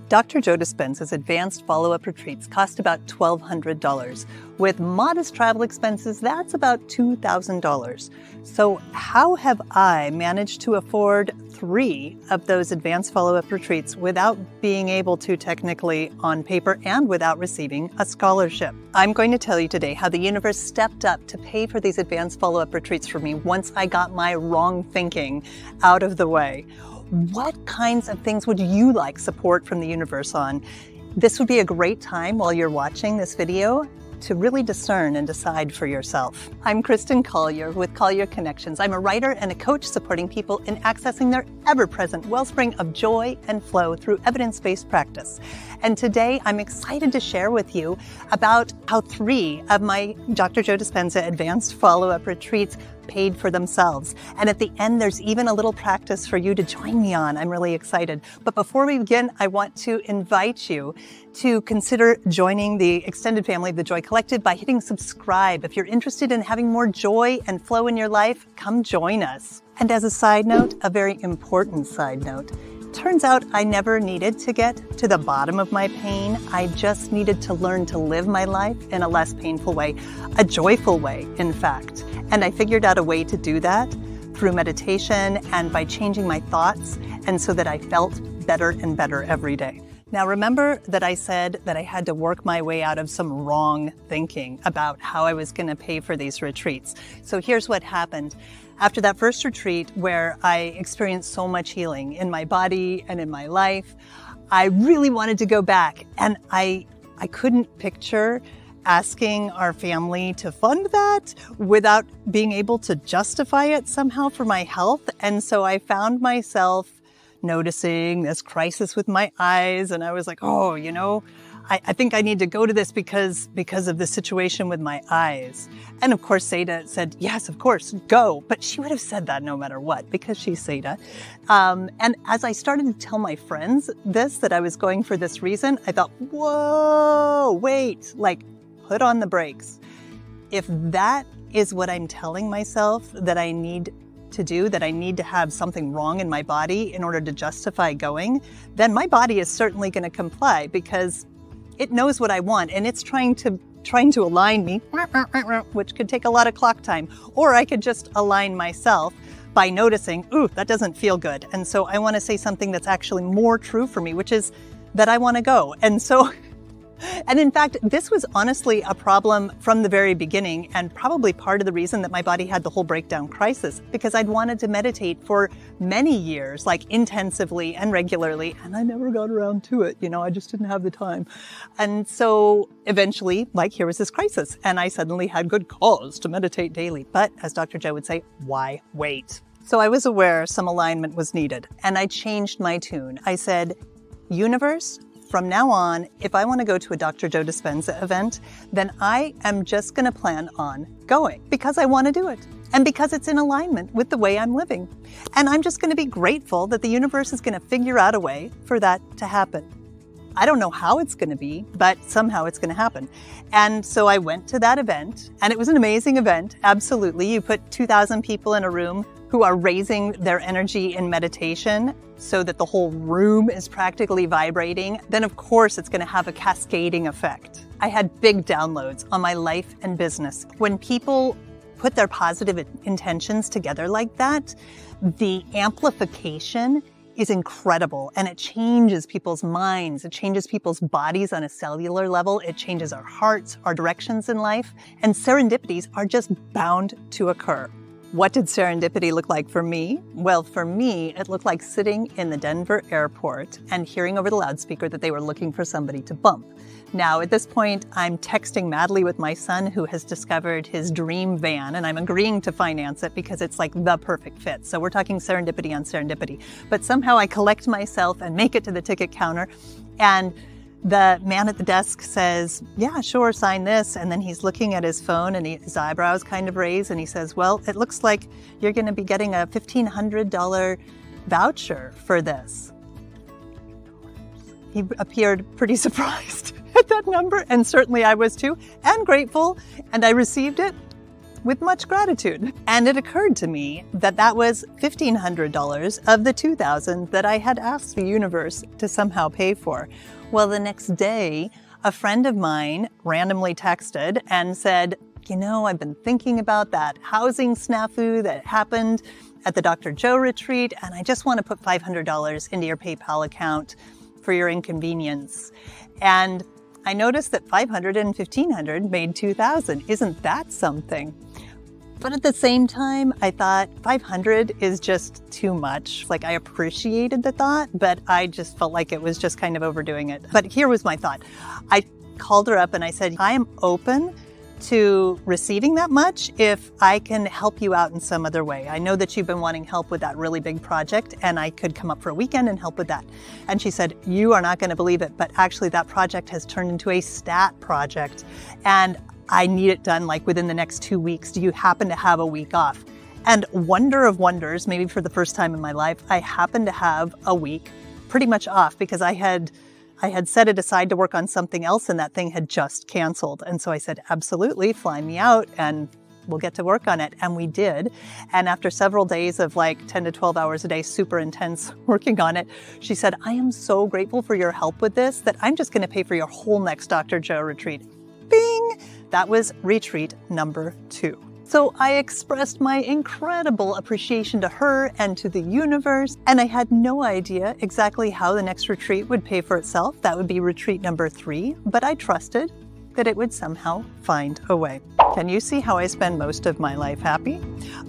Dr. Joe Dispenza's advanced follow-up retreats cost about $1,200. With modest travel expenses, that's about $2,000. So how have I managed to afford 3 of those advanced follow-up retreats without being able to technically on paper and without receiving a scholarship? I'm going to tell you today how the universe stepped up to pay for these advanced follow-up retreats for me once I got my wrong thinking out of the way. What kinds of things would you like support from the universe on? This would be a great time while you're watching this video to really discern and decide for yourself. I'm Kristen Collier with Collier Connections. I'm a writer and a coach supporting people in accessing their ever-present wellspring of joy and flow through evidence-based practice. And today I'm excited to share with you about how 3 of my Dr. Joe Dispenza advanced follow-up retreats paid for themselves. And at the end, there's even a little practice for you to join me on. I'm really excited. But before we begin, I want to invite you to consider joining the extended family of the Joy Collective by hitting subscribe. If you're interested in having more joy and flow in your life, come join us. And as a side note, a very important side note, turns out I never needed to get to the bottom of my pain. I just needed to learn to live my life in a less painful way, a joyful way, in fact. And I figured out a way to do that through meditation and by changing my thoughts, and so that I felt better and better every day. Now, remember that I said that I had to work my way out of some wrong thinking about how I was going to pay for these retreats. So here's what happened. After that first retreat where I experienced so much healing in my body and in my life, I really wanted to go back. And I couldn't picture asking our family to fund that without being able to justify it somehow for my health. And so I found myself noticing this crisis with my eyes. And I was like, oh, you know, I think I need to go to this because of the situation with my eyes. And of course, Seda said, yes, of course, go. But she would have said that no matter what, because she's Seda. And as I started to tell my friends this, that I was going for this reason, I thought, whoa, wait, like, put on the brakes. If that is what I'm telling myself that I need to do, that I need to have something wrong in my body in order to justify going, then my body is certainly going to comply because it knows what I want and it's trying to align me, which could take a lot of clock time. Or I could just align myself by noticing, ooh, that doesn't feel good. And so I want to say something that's actually more true for me, which is that I want to go. And in fact, this was honestly a problem from the very beginning and probably part of the reason that my body had the whole breakdown crisis, because I'd wanted to meditate for many years, like intensively and regularly, and I never got around to it. You know, I just didn't have the time. And so eventually, like, here was this crisis and I suddenly had good cause to meditate daily. But as Dr. Joe would say, why wait? So I was aware some alignment was needed and I changed my tune. I said, universe, from now on, if I want to go to a Dr. Joe Dispenza event, then I am just going to plan on going because I want to do it and because it's in alignment with the way I'm living. And I'm just going to be grateful that the universe is going to figure out a way for that to happen. I don't know how it's going to be, but somehow it's going to happen. And so I went to that event and it was an amazing event. Absolutely. You put 2,000 people in a room who are raising their energy in meditation so that the whole room is practically vibrating, then of course it's going to have a cascading effect. I had big downloads on my life and business. When people put their positive intentions together like that, the amplification is incredible and it changes people's minds. It changes people's bodies on a cellular level. It changes our hearts, our directions in life, and serendipities are just bound to occur. What did serendipity look like for me? Well, for me, it looked like sitting in the Denver airport and hearing over the loudspeaker that they were looking for somebody to bump. Now, at this point, I'm texting madly with my son who has discovered his dream van, and I'm agreeing to finance it because it's like the perfect fit. So we're talking serendipity on serendipity. But somehow I collect myself and make it to the ticket counter, and the man at the desk says, yeah, sure, sign this. And then he's looking at his phone and his eyebrows kind of raise and he says, well, it looks like you're going to be getting a $1,500 voucher for this. He appeared pretty surprised at that number, and certainly I was too, and grateful, and I received it. with much gratitude. And it occurred to me that that was $1,500 of the $2,000 that I had asked the universe to somehow pay for. Well, the next day, a friend of mine randomly texted and said, you know, I've been thinking about that housing snafu that happened at the Dr. Joe retreat, and I just want to put $500 into your PayPal account for your inconvenience. And I noticed that 500 and 1,500 made 2,000. Isn't that something? But at the same time, I thought 500 is just too much. Like, I appreciated the thought, but I just felt like it was just kind of overdoing it. But here was my thought. I called her up and I said, I am open to receiving that much if I can help you out in some other way. I know that you've been wanting help with that really big project, and I could come up for a weekend and help with that. And she said, you are not going to believe it, but actually that project has turned into a stat project, and I need it done like within the next 2 weeks. Do you happen to have a week off? And wonder of wonders, maybe for the first time in my life, I happened to have a week pretty much off because I had set it aside to work on something else, and that thing had just canceled. And so I said, absolutely, fly me out and we'll get to work on it. And we did. And after several days of like 10 to 12 hours a day, super intense working on it, she said, I am so grateful for your help with this that I'm just going to pay for your whole next Dr. Joe retreat. Bing! That was retreat number 2. So I expressed my incredible appreciation to her and to the universe, and I had no idea exactly how the next retreat would pay for itself. That would be retreat number 3, but I trusted that it would somehow find a way. Can you see how I spend most of my life happy?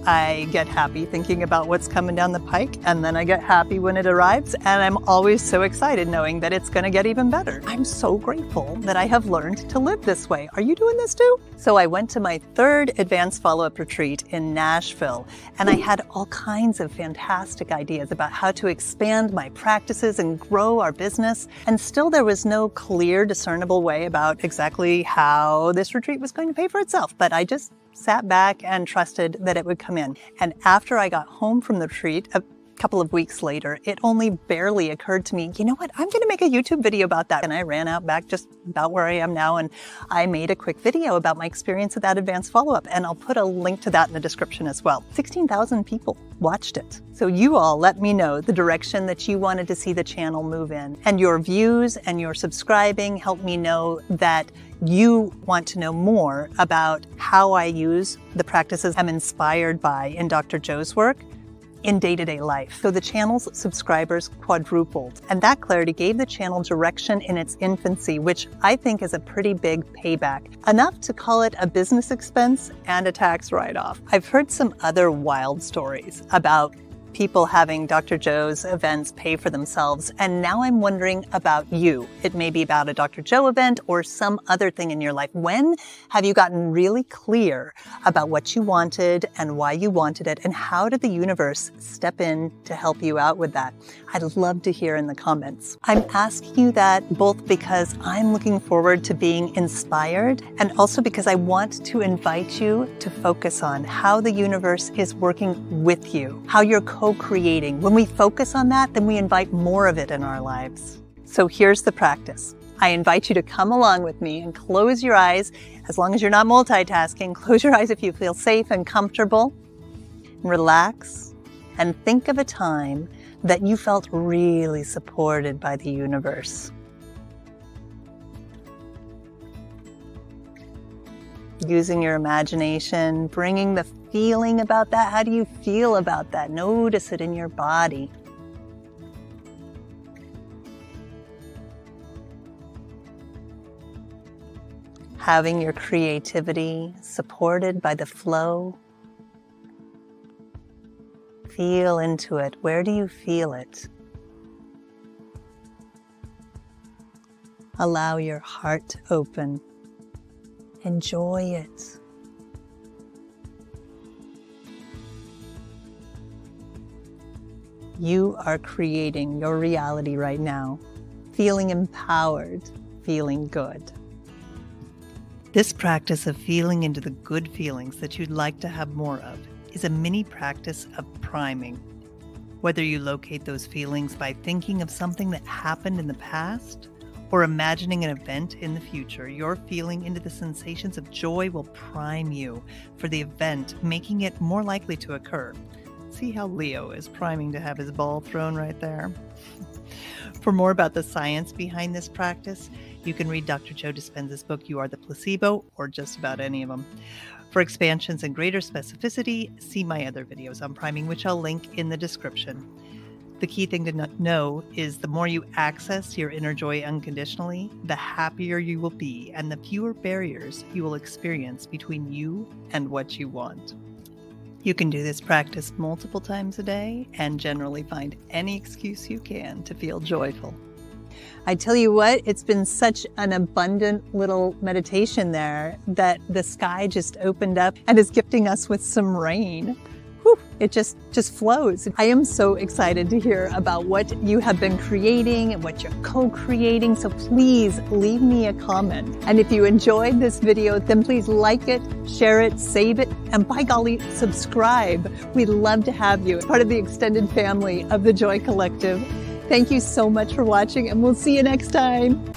I get happy thinking about what's coming down the pike, and then I get happy when it arrives, and I'm always so excited knowing that it's going to get even better. I'm so grateful that I have learned to live this way. Are you doing this too? So I went to my 3rd advanced follow-up retreat in Nashville, and I had all kinds of fantastic ideas about how to expand my practices and grow our business, and still there was no clear, discernible way about exactly how this retreat was going to pay for itself. But I just sat back and trusted that it would come in. And after I got home from the retreat, a couple of weeks later, it only barely occurred to me, you know what, I'm going to make a YouTube video about that. And I ran out back just about where I am now, and I made a quick video about my experience with that advanced follow-up. And I'll put a link to that in the description as well. 16,000 people watched it. So you all let me know the direction that you wanted to see the channel move in. And your views and your subscribing help me know that you want to know more about how I use the practices I'm inspired by in Dr. Joe's work in day-to-day life. So the channel's subscribers quadrupled, and that clarity gave the channel direction in its infancy, which I think is a pretty big payback, enough to call it a business expense and a tax write-off. I've heard some other wild stories about people having Dr. Joe's events pay for themselves. And now I'm wondering about you. It may be about a Dr. Joe event or some other thing in your life. When have you gotten really clear about what you wanted and why you wanted it? And how did the universe step in to help you out with that? I'd love to hear in the comments. I'm asking you that both because I'm looking forward to being inspired and also because I want to invite you to focus on how the universe is working with you, how you're co-creating. When we focus on that, then we invite more of it in our lives. So here's the practice. I invite you to come along with me and close your eyes, as long as you're not multitasking. Close your eyes if you feel safe and comfortable. Relax and think of a time that you felt really supported by the universe. Using your imagination, bringing the feeling about that. How do you feel about that? Notice it in your body. Having your creativity supported by the flow. Feel into it. Where do you feel it? Allow your heart to open. Enjoy it. You are creating your reality right now, feeling empowered, feeling good. This practice of feeling into the good feelings that you'd like to have more of is a mini practice of priming. Whether you locate those feelings by thinking of something that happened in the past, or imagining an event in the future, your feeling into the sensations of joy will prime you for the event, making it more likely to occur. See how Leo is priming to have his ball thrown right there? For more about the science behind this practice, you can read Dr. Joe Dispenza's book, You Are the Placebo, or just about any of them. For expansions and greater specificity, see my other videos on priming, which I'll link in the description. The key thing to know is the more you access your inner joy unconditionally, the happier you will be and the fewer barriers you will experience between you and what you want. You can do this practice multiple times a day and generally find any excuse you can to feel joyful. I tell you what, it's been such an abundant little meditation there that the sky just opened up and is gifting us with some rain. Whew, it just flows. I am so excited to hear about what you have been creating and what you're co-creating. So please leave me a comment. And if you enjoyed this video, then please like it, share it, save it, and by golly, subscribe. We'd love to have you as part of the extended family of the Joy Collective. Thank you so much for watching, and we'll see you next time.